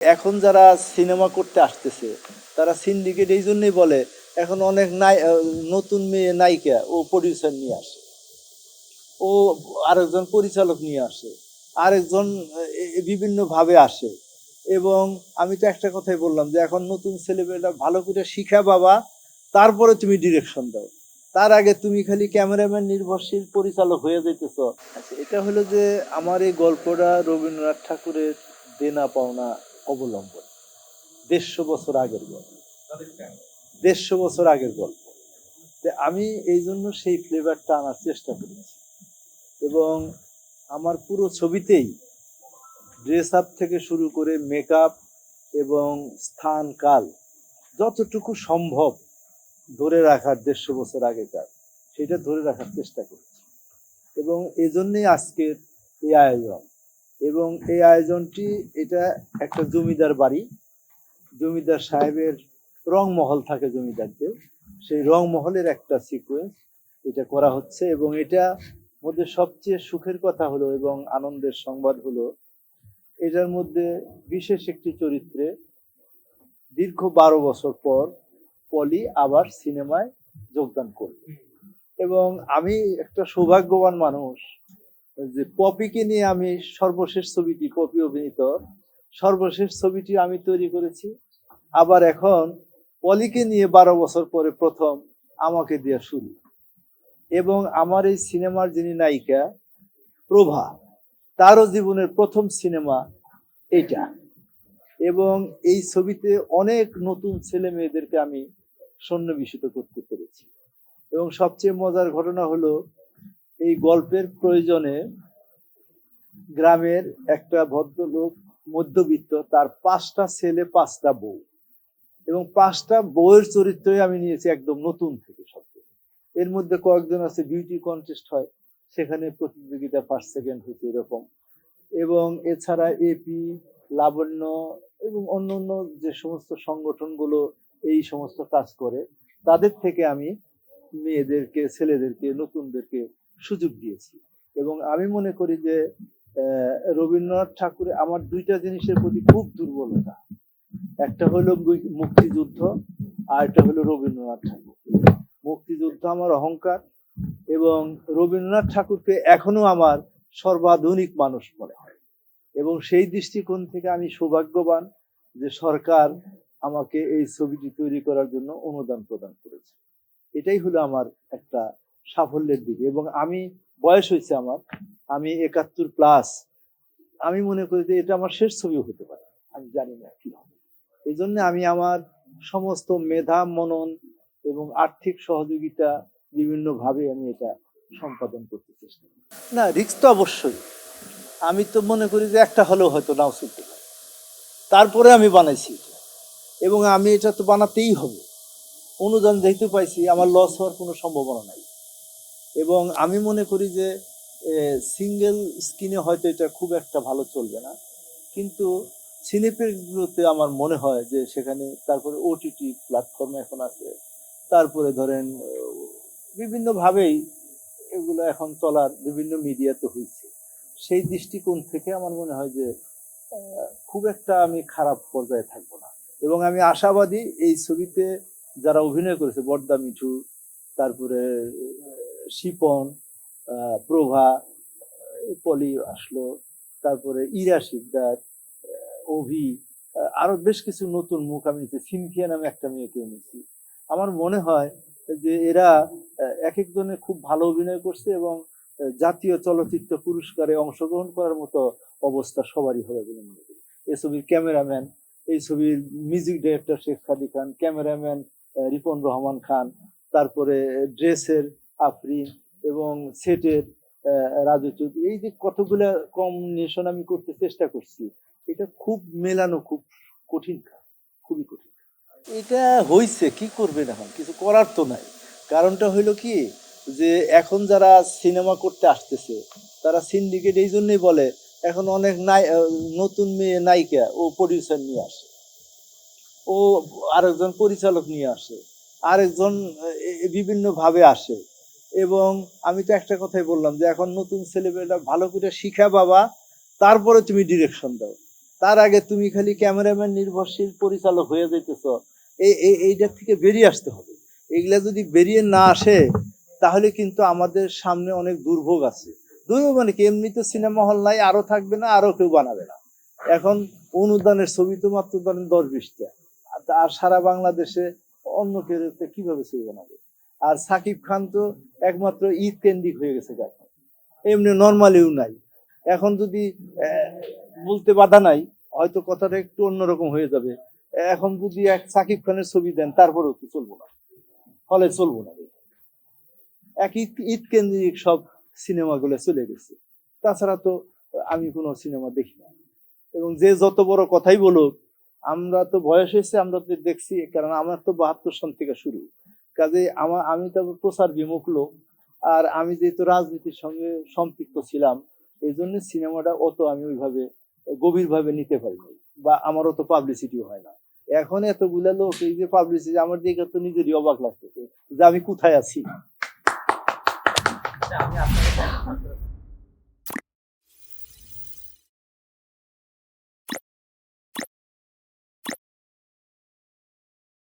এখন যারা সিনেমা করতে আসতেছে তারা সিন্ডিকেট এই জন্যই বলে, এখন অনেক নতুন মেয়ে নায়িকা ও প্রডিউসার নিয়ে আসে, ও আরেকজন পরিচালক নিয়ে আসে, আরেকজন বিভিন্ন ভাবে আসে। এবং আমি তো একটা কথাই বললাম যে এখন নতুন ছেলেমেয়েরা ভালো করে শিখা বাবা, তারপরে তুমি ডিরেকশন দাও, তার আগে তুমি খালি ক্যামেরাম্যান নির্ভরশীল পরিচালক হয়ে যেতেছ। আচ্ছা, এটা হলো যে আমার এই গল্পটা রবীন্দ্রনাথ ঠাকুরের দেনা পাওনা অবলম্বন। 150 বছর আগের গল্প, 150 বছর আগের গল্প। আমি এই জন্য সেই ফ্লেভারটা আনার চেষ্টা করেছি। এবং আমার পুরো ছবিতেই ড্রেস আপ থেকে শুরু করে মেকআপ এবং স্থান কাল যতটুকু সম্ভব ধরে রাখার 150 বছর আগেকার, সেটা ধরে রাখার চেষ্টা করেছি। এবং এজন্যই আজকের এই আয়োজন। এবং এই আয়োজনটি, এটা একটা জমিদার বাড়ি, জমিদার সাহেবের রংমহল থাকে জমিদারদের, সেই রংমহলের একটা সিকোয়েন্স এটা করা হচ্ছে। এবং এটা মধ্যে সবচেয়ে সুখের কথা হলো এবং আনন্দের সংবাদ হলো, এটার মধ্যে বিশেষ একটি চরিত্রে দীর্ঘ 12 বছর পর পলি আবার সিনেমায় যোগদান করবে। এবং আমি একটা সৌভাগ্যবান মানুষ যে পপিকে নিয়ে আমি সর্বশেষ ছবিটি, পপি অভিনীত সর্বশেষ ছবিটি আমি তৈরি করেছি। আবার এখন পলিকে নিয়ে 12 বছর পরে প্রথম আমাকে দেওয়া শুরু। এবং আমার এই সিনেমার যিনি নায়িকা প্রভা, তারও জীবনের প্রথম সিনেমা এটা। এবং এই ছবিতে অনেক নতুন ছেলে মেয়েদেরকে আমি সন্নিবেশিত করতে পেরেছি। এবং সবচেয়ে মজার ঘটনা হলো, এই গল্পের প্রয়োজনে গ্রামের একটা ভদ্রলোক মধ্যবিত্ত, তার 5টা ছেলে 5টা বউ, এবং 5টা বউয়ের চরিত্রই আমি নিয়েছি একদম নতুন থেকে সব। এর মধ্যে কয়েকজন আছে বিউটি কন্টেস্ট হয়, সেখানে প্রতিযোগিতা ফার্স্ট সেকেন্ড হয়েছে এরকম। এবং এছাড়া এপি, লাবণ্য এবং অন্যান্য যে সমস্ত সংগঠনগুলো এই সমস্ত কাজ করে, তাদের থেকে আমি মেয়েদেরকে, ছেলেদেরকে, নতুনদেরকে সুযোগ দিয়েছি। এবং আমি মনে করি যে রবীন্দ্রনাথ ঠাকুরের আমার 2টা জিনিসের প্রতি খুব দুর্বলতা, একটা হলো মুক্তিযুদ্ধ, আর একটা হলো রবীন্দ্রনাথ ঠাকুর। মুক্তিযুদ্ধ আমার অহংকার, এবং রবীন্দ্রনাথ ঠাকুরকে এখনো আমার সর্বাধুনিক মানুষ মনে হয়। এবং সেই দৃষ্টিকোণ থেকে আমি সৌভাগ্যবান যে সরকার আমাকে এই ছবিটি তৈরি করার জন্য অনুদান প্রদান করেছে। এটাই হলো আমার একটা সাফল্যের দিক। এবং আমি বয়স হয়েছে আমার, আমি 71+। আমি মনে করি যে এটা আমার শেষ ছবি হতে পারে, আমি জানি না কি হবে। এই জন্য আমি আমার সমস্ত মেধা, মনন এবং আর্থিক সহযোগিতা বিভিন্ন ভাবে আমি এটা সম্পাদন করতে চেষ্টা করি। না, রিস্ক তো অবশ্যই। আমি তো মনে করি যে একটা হলেও হয়তো নাও চলতে পারে, তারপরে আমি বানাইছি এটা। এবং আমি এটা তো বানাতেই হবে, অনুদান যেহেতু পাইছি, আমার লস হওয়ার কোনো সম্ভাবনা নাই। এবং আমি মনে করি যে সিঙ্গেল স্ক্রিনে হয়তো এটা খুব একটা ভালো চলবে না, কিন্তু সিনেপ্লেক্সগুলোতে আমার মনে হয় যে সেখানে, তারপরে ওটিটি প্ল্যাটফর্ম এখন আছে, তারপরে ধরেন বিভিন্নভাবেই এগুলো এখন চলার বিভিন্ন মিডিয়াতে হয়েছে। সেই দৃষ্টিকোণ থেকে আমার মনে হয় যে খুব একটা আমি খারাপ পর্যায়ে থাকবো না। এবং আমি আশাবাদী এই ছবিতে যারা অভিনয় করেছে, বর্দা মিঠু, তারপরে শিপন, প্রভা, পলি আসলো, তারপরে ইরা শিকদার, অভি, আরো বেশ কিছু নতুন মুখ আমি নিচ্ছি, সিনথিয়া নামে একটা মেয়েকে নিচ্ছি। আমার মনে হয় যে এরা এক একজনে খুব ভালো অভিনয় করছে, এবং জাতীয় চলচ্চিত্র পুরস্কারে অংশগ্রহণ করার মতো অবস্থা সবারই হবে বলে মনে করি। এই ছবির ক্যামেরাম্যান, এই ছবির মিউজিক ডাইরেক্টর শেখ সাদি খান, ক্যামেরাম্যান রিপন রহমান খান, তারপরে ড্রেসের আফরিন, এবং সেটের রাজু চৌধুরী। এই যে কতগুলা কম্বিনেশন আমি করতে চেষ্টা করছি, এটা খুব মেলানো খুব কঠিন কাজ, খুবই কঠিন। এটা হইছে, কি করবে না, কিছু করার তো নাই। কারণটা হইলো কি, যে এখন যারা সিনেমা করতে আসতেছে তারা সিন্ডিকেট এই জন্যই বলে, এখন অনেক নতুন মেয়ে নায়িকা ও প্রডিউসার নিয়ে আসে, ও আরেকজন পরিচালক নিয়ে আসে, আরেকজন বিভিন্ন ভাবে আসে। এবং আমি তো একটা কথাই বললাম যে এখন নতুন ছেলেমেয়েরা ভালো করে শিখা বাবা, তারপরে তুমি ডিরেকশন দাও, তার আগে তুমি খালি ক্যামেরাম্যান নির্ভরশীল পরিচালক হয়ে যাইতেছ। এইটার থেকে বেরিয়ে আসতে হবে। এগুলা যদি বেরিয়ে না আসে তাহলে কিন্তু আমাদের সামনে অনেক দুর্ভোগ আছে। দুর্ভোগ মানে কি, এমনি তো সিনেমা হল নাই, আরো থাকবে না, আরো কেউ বানাবে না। এখন অনুদানের ছবি তো মাত্র ধরেন 10-20টা, আর সারা বাংলাদেশে অন্য কেউ কিভাবে ছবি বানাবে? আর সাকিব খান তো একমাত্র ঈদ কেন্দ্রিক হয়ে গেছে এখন, এমনি নর্মালিও নাই। এখন যদি বলতে বাধা নাই, হয়তো কথাটা একটু অন্যরকম হয়ে যাবে। এখন যদি এক সাকিব খানের ছবি দেন তারপরেও তো চলবো না, হলে চলবো না। এক ঈদ কেন্দ্রিক সব সিনেমাগুলো চলে গেছে। তাছাড়া তো আমি কোনো সিনেমা দেখি না। এবং যে যত বড় কথাই বলুক, আমরা তো বয়স হয়েছে, আমরা তো দেখছি, কারণ আমার তো 72 সন থেকে শুরু। কাজে আমি তো প্রচার বিমুখ লোক, আর আমি যেহেতু রাজনীতির সঙ্গে সম্পৃক্ত ছিলাম, এই জন্য সিনেমাটা অত আমি ওইভাবে গভীরভাবে নিতে পারিনি, বা আমার অত পাবলিসিটিও হয় না। এখন এতগুলা লোক, এই যে পাবলিসিটি, আমার দিকে তো নিজেরই অবাক লাগতেছে যে আমি কোথায় আছি। আমি আপনাকে